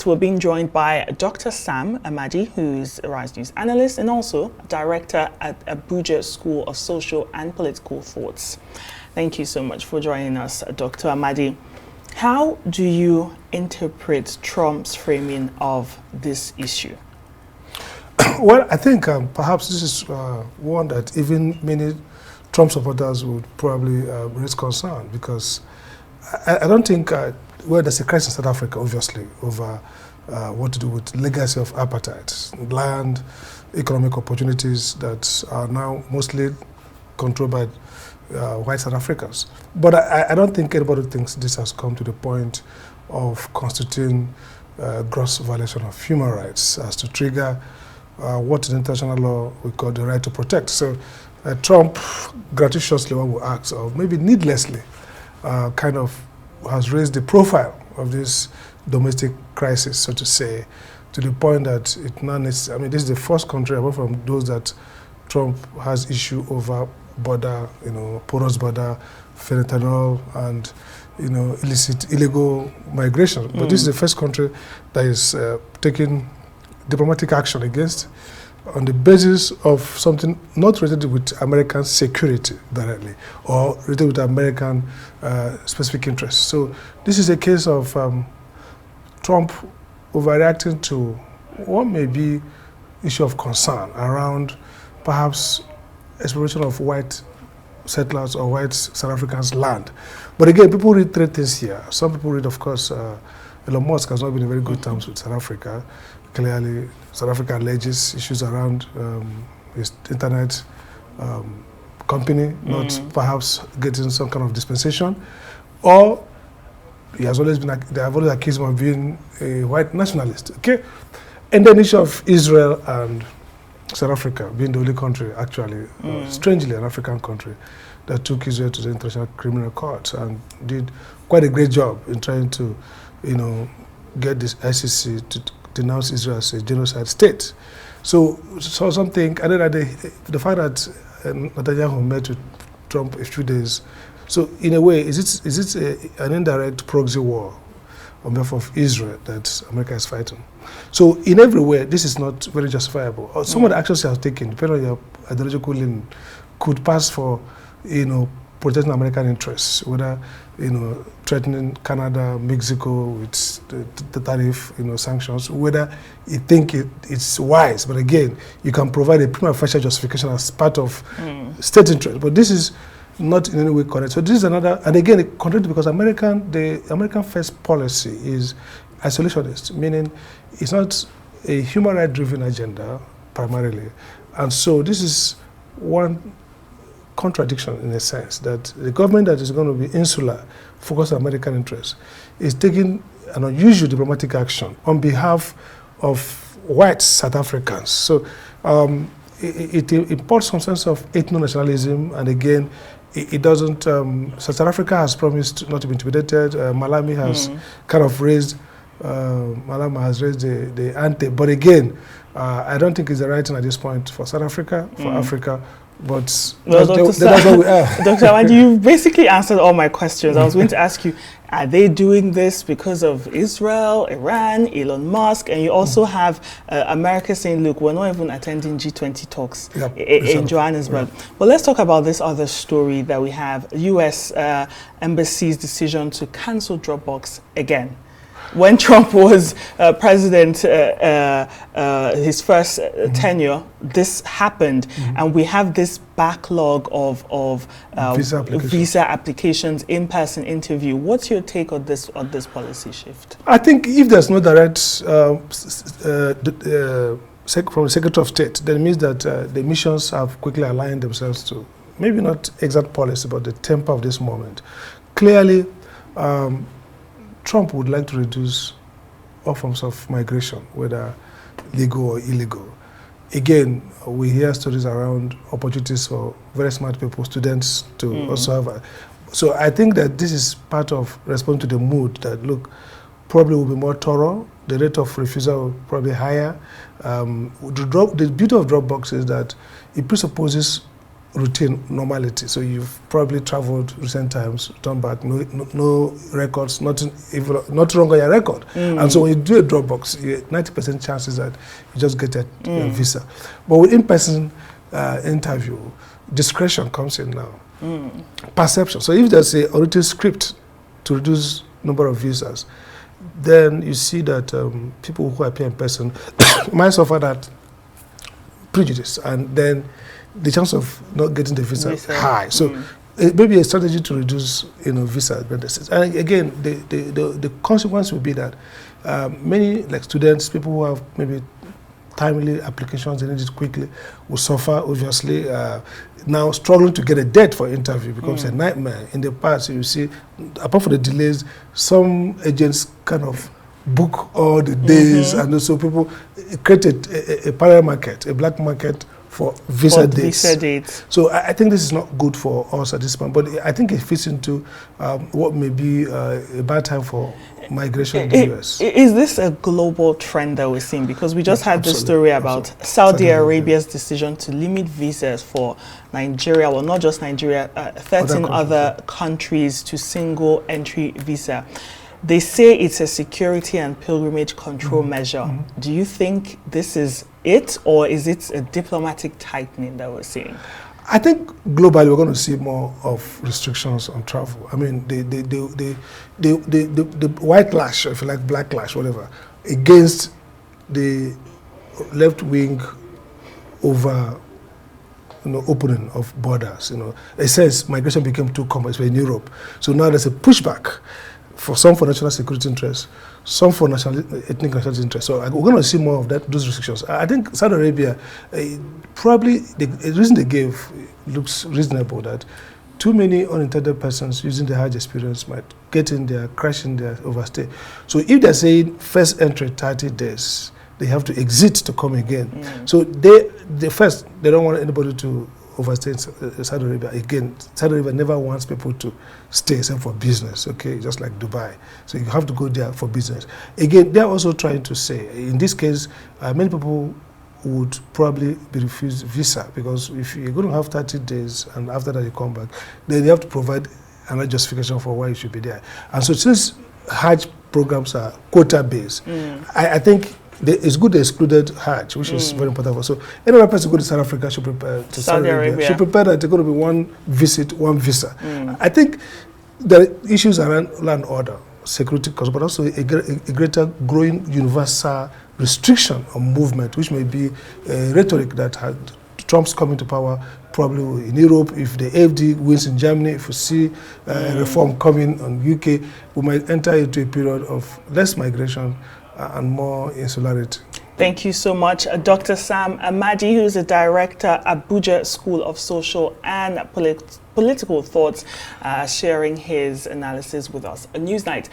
Report, we're being joined by Dr. Sam Amadi, who's a Rise News analyst and also director at Abuja School of Social and Political Thoughts. Thank you so much for joining us, Dr. Amadi. How do you interpret Trump's framing of this issue? Well, I think perhaps this is one that even many Trump supporters would probably raise concern, because I don't think, well, there's a crisis in South Africa, obviously, over what to do with legacy of apartheid, land, economic opportunities that are now mostly controlled by white South Africans. But I don't think anybody thinks this has come to the point of constituting gross violation of human rights as to trigger what in international law we call the right to protect. So Trump gratuitously, one will ask, or maybe needlessly, kind of has raised the profile of this domestic crisis, so to say, to the point that it now needs, I mean, this is the first country, apart from those that Trump has issue over border, porous border, fentanyl, and, illicit, illegal migration. But this is the first country that is taking diplomatic action against on the basis of something not related with American security directly or related with American specific interests. So this is a case of Trump overreacting to what may be issue of concern around perhaps exploration of white settlers or white South Africans' land. But again, people read three things here. Some people read, of course, Elon Musk has not been in very good terms with South Africa. Clearly, South Africa alleges issues around his internet company, not perhaps getting some kind of dispensation, or he has always been, they have always accused him of being a white nationalist. Okay, and then issue of Israel and South Africa being the only country, actually, strangely an African country, that took Israel to the International Criminal Court and did quite a great job in trying to, get this ICC to denounce Israel as a genocide state. So something, and then the fact that Netanyahu met with Trump a few days. So in a way, is it an indirect proxy war on behalf of Israel that America is fighting? So in every way, this is not very justifiable. Or some of the actions you have taken, depending on your ideological leaning, could pass for, protecting American interests, whether, threatening Canada, Mexico with the tariff, sanctions, whether you think it's wise. But again, you can provide a prima facie justification as part of state interest. But this is not in any way correct. So this is another, and again, it contradicts because the American first policy is isolationist, meaning it's not a human rights driven agenda primarily. And so this is one contradiction in a sense, that the government that is going to be insular, focused on American interests, is taking an unusual diplomatic action on behalf of white South Africans. So it imports some sense of ethno-nationalism, and again, it doesn't, South Africa has promised not to be intimidated. Malami has kind of raised, Malama has raised the ante, but again, I don't think it's the right thing at this point for South Africa, for Africa. But well, that's what we are. Dr. Amadi, you basically answered all my questions. I was going to ask you, are they doing this because of Israel, Iran, Elon Musk? And you also have America saying, look, we're not even attending G20 talks in Johannesburg. Yeah. Well, let's talk about this other story that we have, U.S. Embassy's decision to cancel Dropbox again. When Trump was president, his first tenure, this happened, and we have this backlog of visa applications, in-person interview. What's your take on this policy shift? I think if there's no direct from the Secretary of State, then it means that the missions have quickly aligned themselves to maybe not exact policy, but the temper of this moment. Clearly, Trump would like to reduce all forms of migration, whether legal or illegal. Again, we hear stories around opportunities for very smart people, students, to also have. So I think that this is part of responding to the mood that, look, probably will be more thorough. The rate of refusal will probably higher. The beauty of Dropbox is that it presupposes routine normality. So you've probably traveled recent times, returned back, no records, nothing wrong on your record. And so when you do a Dropbox, 90% chances that you just get a visa. But with in-person interview, discretion comes in now. Perception. So if there's a written script to reduce number of visas, then you see that people who appear in person might suffer that prejudice, and then the chance of not getting the visa high. So it may be a strategy to reduce visa advantages. And again, the consequence will be that many like students, people who have maybe timely applications, they need it quickly, will suffer, obviously. Now struggling to get a date for interview becomes a nightmare. In the past, you see, apart from the delays, some agents kind of book all the days, and also people created a parallel market, a black market for visa dates. So I think this is not good for us at this point, but I think it fits into what may be a bad time for migration in the US. Is this a global trend that we're seeing? Because we just had this story about Saudi Arabia's decision to limit visas for Nigeria, well, not just Nigeria, 13 other countries to single entry visa. They say it's a security and pilgrimage control measure. Do you think this is it, or is it a diplomatic tightening that we're seeing? I think globally we're going to see more of restrictions on travel. I mean, the white lash, if you like, black lash, whatever, against the left wing over opening of borders. It says migration became too common, especially in Europe. So now there's a pushback. Some for national security interests, some for ethnic nationality interests. So we're going to see more of those restrictions. I think Saudi Arabia, probably the reason they gave looks reasonable, that too many unintended persons using the Hajj experience might get in there, crash in there, overstay. So if they're saying first entry 30 days, they have to exit to come again. So they don't want anybody to overstay in Saudi Arabia. Again, Saudi Arabia never wants people to stay except for business, okay, just like Dubai. So you have to go there for business. Again, they're also trying to say, in this case, many people would probably be refused visa, because if you're going to have 30 days and after that you come back, then you have to provide another justification for why you should be there. And so since Hajj programs are quota-based, I think it's good they excluded Hajj, which is very important for us. So any other person go to South Africa should prepare to Saudi Arabia. Should prepare that there's going to be one visit, one visa. I think there are issues around land order, security costs, but also a greater growing universal restriction on movement, which may be rhetoric that had Trump's coming to power, probably in Europe. If the AfD wins in Germany, if we see reform coming on UK, we might enter into a period of less migration and more insularity. Thank you so much, Dr. Sam Amadi, who is the director at Abuja School of Social and Political Thoughts, sharing his analysis with us on Newsnight.